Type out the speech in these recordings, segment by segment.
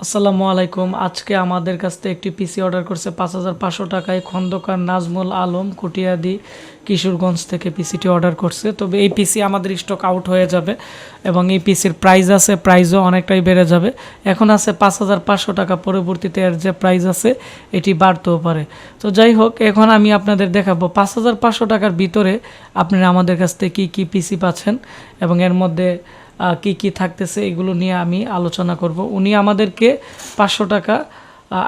আসসালামু আলাইকুম। আজকে আমাদের কাছ থেকে একটি পিসি অর্ডার করছে ৫,৫০০ টাকায় খন্দকার নাজমুল আলম কুটিয়াদি কিশোরগঞ্জ থেকে পিসিটি অর্ডার করছে। তবে এই পিসি আমাদের স্টক আউট হয়ে যাবে এবং এই পিসির প্রাইসও অনেকটাই বেড়ে যাবে। এখন আছে ৫,৫০০ টাকা, পরবর্তীতে এর যে প্রাইস আছে এটি বাড়তেও পারে। তো যাই হোক, এখন আমি আপনাদের দেখাবো ৫,৫০০ টাকার ভিতরে আপনারা আমাদের কাছ থেকে কী কী পিসি পাচ্ছেন এবং এর মধ্যে কি কি থাকতেছে এগুলো নিয়ে আমি আলোচনা করব। উনি আমাদেরকে ৫০০ টাকা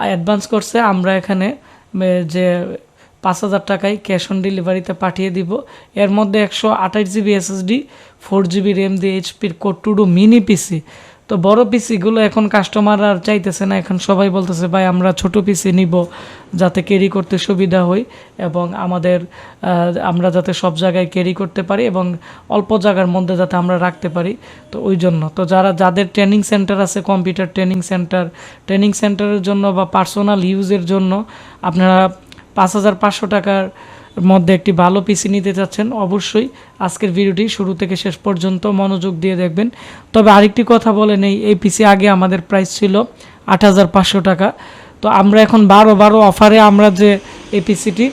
অ্যাডভান্স করছে। আমরা এখানে যে ৫,০০০ টাকায় ক্যাশ অন ডেলিভারিতে পাঠিয়ে দিব। এর মধ্যে ১২৮ জিবি এসএসডি, 4 জিবি র্যাম দিয়ে এইচপির core two duo mini PC. তো বড় পিসিগুলো এখন কাস্টমার আর চাইতেছে না, এখন সবাই বলতেছে ভাই আমরা ছোট পিসি নিব যাতে ক্যারি করতে সুবিধা হয় এবং আমরা যাতে সব জায়গায় ক্যারি করতে পারি এবং অল্প জায়গার মধ্যে যাতে আমরা রাখতে পারি। তো ওই জন্য তো যাদের ট্রেনিং সেন্টার আছে, কম্পিউটার ট্রেনিং সেন্টারের জন্য বা পার্সোনাল ইউজের জন্য আপনারা ৫,৫০০ টাকার মধ্যে একটি ভালো পিসি নিতে চাচ্ছেন, অবশ্যই আজকের ভিডিওটি শুরু থেকে শেষ পর্যন্ত মনোযোগ দিয়ে দেখবেন। তবে আরেকটি কথা বলে নেই, এই পিসি আগে আমাদের প্রাইস ছিল ৮,৫০০ টাকা। তো আমরা এখন ১২ অফারে আমরা যে এই পিসিটি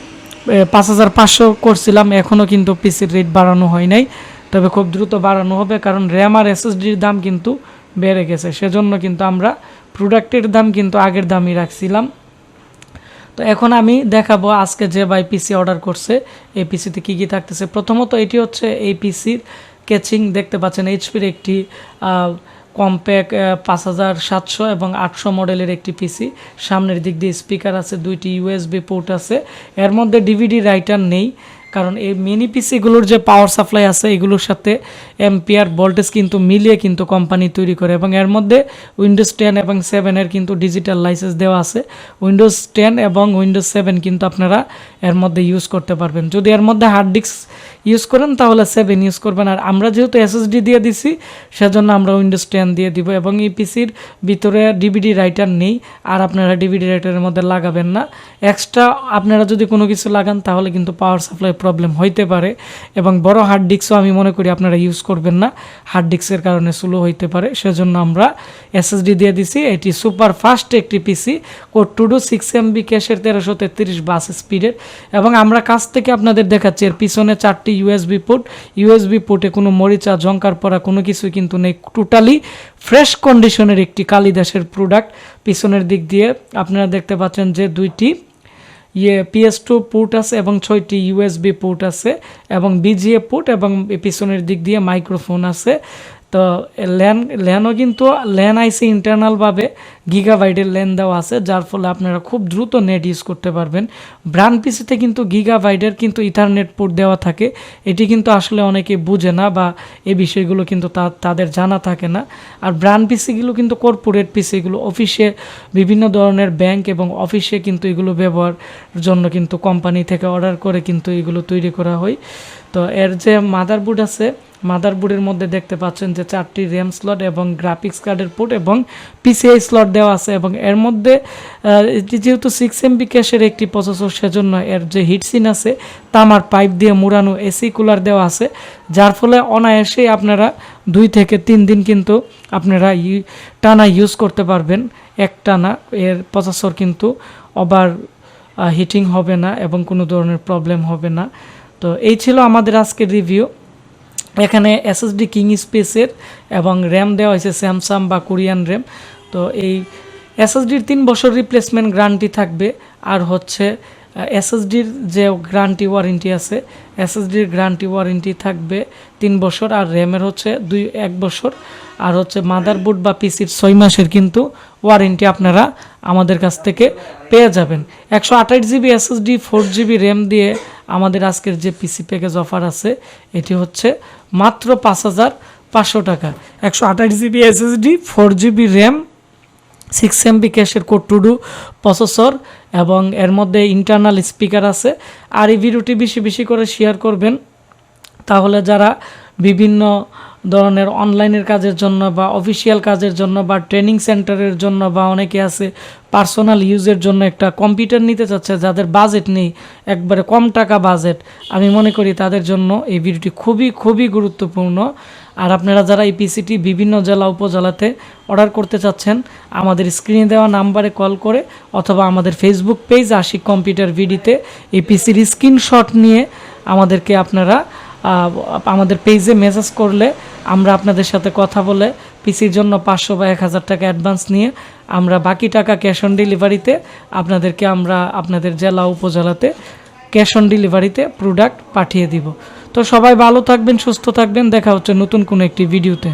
৫,৫০০ করছিলাম, এখনও কিন্তু পিসির রেট বাড়ানো হয় নাই, তবে খুব দ্রুত বাড়ানো হবে, কারণ র্যাম আর এসএসডির দাম কিন্তু বেড়ে গেছে। সেজন্য কিন্তু আমরা প্রোডাক্টের দাম কিন্তু আগের দামই রাখছিলাম। তো এখন আমি দেখাবো আজকে যে ভাই পিসি অর্ডার করছে এই পিসিতে কী কী থাকতেছে। প্রথমত এটি হচ্ছে এই পিসির কেচিং, দেখতে পাচ্ছেন এইচপির একটি কম্প্যাক্ট ৫,৭০০ এবং ৮০০ মডেলের একটি পিসি। সামনের দিক দিয়ে স্পিকার আছে, 2টি ইউএসবি পোর্ট আছে। এর মধ্যে ডিভিডি রাইটার নেই, কারণ এই মিনি পিসিগুলোর যে পাওয়ার সাপ্লাই আছে এগুলোর সাথে এম্পিয়ার ভোল্টেজ কিন্তু মিলিয়ে কিন্তু কোম্পানি তৈরি করে এবং এর মধ্যে উইন্ডোজ 10 এবং 7-এর কিন্তু ডিজিটাল লাইসেন্স দেওয়া আছে। উইন্ডোজ 10 এবং উইন্ডোজ 7 কিন্তু আপনারা এর মধ্যে ইউজ করতে পারবেন। যদি এর মধ্যে হার্ড ডিস্ক ইউজ করেন তাহলে 7 ইউজ করবেন, আর আমরা যেহেতু এসএসডি দিয়ে দিছি সেজন্য আমরা উইন্ডোজ 10 দিয়ে দিব। এবং এই পিসির ভিতরে ডিভিডি রাইটার নেই, আর আপনারা ডিভিডি রাইটারের মধ্যে লাগাবেন না। এক্সট্রা আপনারা যদি কোনো কিছু লাগান তাহলে কিন্তু পাওয়ার সাপ্লাই প্রবলেম হইতে পারে এবং বড় হার্ড ডিস্কও আমি মনে করি আপনারা ইউজ করবেন না, হার্ড ডিস্কের কারণে স্লো হইতে পারে। সেজন্য আমরা এসএসডি দিয়ে দিছি। এটি সুপার ফাস্ট একটি পিসি, কোড টু ডু 6 MB ক্যাশের 1333 বাস স্পিডের। এবং আমরা কাছ থেকে আপনাদের দেখাচ্ছি এর পিছনে 4টি ইউএসবি পোর্টে কোনো মরিচা জঙ্কার পরা কোনো কিছু কিন্তু নেই, টোটালি ফ্রেশ কন্ডিশনের একটি কালিদাসের প্রোডাক্ট। পিছনের দিক দিয়ে আপনারা দেখতে পাচ্ছেন যে 2টি PS2 পোর্ট আছে এবং 6টি ইউএসবি পোর্ট আছে এবং বিজিএ পোর্ট এবং পিছনের দিক দিয়ে মাইক্রোফোন আছে। তো ল্যানও কিন্তু ল্যান আইসি ইন্টারনালভাবে গিগাবাইটের ল্যান দেওয়া আছে, যার ফলে আপনারা খুব দ্রুত নেট ইউজ করতে পারবেন। ব্র্যান্ড পিসিতে কিন্তু গিগাবাইটের কিন্তু ইথারনেট পোর্ট দেওয়া থাকে, এটি কিন্তু আসলে অনেকে বুঝে না বা এই বিষয়গুলো কিন্তু তাদের জানা থাকে না। আর ব্র্যান্ড পিসিগুলো কিন্তু কর্পোরেট পিসিগুলো অফিসে বিভিন্ন ধরনের ব্যাংক এবং অফিসে কিন্তু এগুলো ব্যবহার জন্য কিন্তু কোম্পানি থেকে অর্ডার করে কিন্তু এগুলো তৈরি করা হয়। তো এর যে মাদারবোর্ড আছে, মাদারবোর্ডের মধ্যে দেখতে পাচ্ছেন যে 4টি র্যাম স্লট এবং গ্রাফিক্স কার্ডের পোর্ট এবং পিসিআই স্লট দেওয়া আছে। এবং এর মধ্যে এটি যেহেতু 6 MB ক্যাশের একটি প্রসেসর, সেজন্য এর যে হিটসিন আছে তামার পাইপ দিয়ে মুড়ানো এসি কুলার দেওয়া আছে, যার ফলে অনায়াসেই আপনারা 2 থেকে 3 দিন কিন্তু আপনারা টানা ইউজ করতে পারবেন এক টানা। এর প্রসেসর কিন্তু ওভার হিটিং হবে না এবং কোনো ধরনের প্রবলেম হবে না। তো এই ছিল আমাদের আজকের রিভিউ। এখানে এসএসডি কিং স্পেসের এবং র্যাম দেওয়া হয়েছে স্যামসাং বা কোরিয়ান র্যাম। তো এই এসএসডির 3 বছর রিপ্লেসমেন্ট গ্যারান্টি থাকবে, আর হচ্ছে এসএসডির যে গ্যারান্টি ওয়ারেন্টি আছে, এসএসডির গ্যারান্টি ওয়ারেন্টি থাকবে 3 বছর, আর র্যামের হচ্ছে 1 বছর, আর হচ্ছে মাদারবোর্ড বা পিসির 6 মাসের কিন্তু ওয়ারেন্টি আপনারা আমাদের কাছ থেকে পেয়ে যাবেন। 128 জিবি এসএসডি, 4 জিবি র্যাম দিয়ে আমাদের আজকের যে পিসি প্যাকেজ অফার আছে এটি হচ্ছে মাত্র ৫,৫০০ টাকা। 128 GB SSD, 4 GB RAM, 6 MB ক্যাশের কোড টু ডু প্রসেসর এবং এর মধ্যে ইন্টারনাল স্পিকার আছে। আর এই ভিডিওটি বেশি বেশি করে শেয়ার করবেন, তাহলে যারা বিভিন্ন ধরনের অনলাইনের কাজের জন্য বা অফিসিয়াল কাজের জন্য বা ট্রেনিং সেন্টারের জন্য বা অনেকে আছে পার্সোনাল ইউজের জন্য একটা কম্পিউটার নিতে চাচ্ছে, যাদের বাজেট নেই, একবারে কম টাকা বাজেট, আমি মনে করি তাদের জন্য এই ভিডিওটি খুবই খুবই গুরুত্বপূর্ণ। আর আপনারা যারা এই পিসিটি বিভিন্ন জেলা উপজেলাতে অর্ডার করতে চাচ্ছেন আমাদের স্ক্রিনে দেওয়া নাম্বারে কল করে অথবা আমাদের ফেসবুক পেজ আশিক কম্পিউটার ভিডিতে এই পিসির স্ক্রিনশট নিয়ে আমাদেরকে আপনারা আমাদের পেজে মেসেজ করলে আমরা আপনাদের সাথে কথা বলে পিসির জন্য 500 বা 1000 টাকা অ্যাডভান্স নিয়ে আমরা বাকি টাকা ক্যাশ অন ডেলিভারিতে আপনাদেরকে আমরা আপনাদের জেলা উপজেলাতে ক্যাশ অন ডেলিভারিতে প্রোডাক্ট পাঠিয়ে দিব। তো সবাই ভালো থাকবেন, সুস্থ থাকবেন, দেখা হচ্ছে নতুন কোনো একটি ভিডিওতে।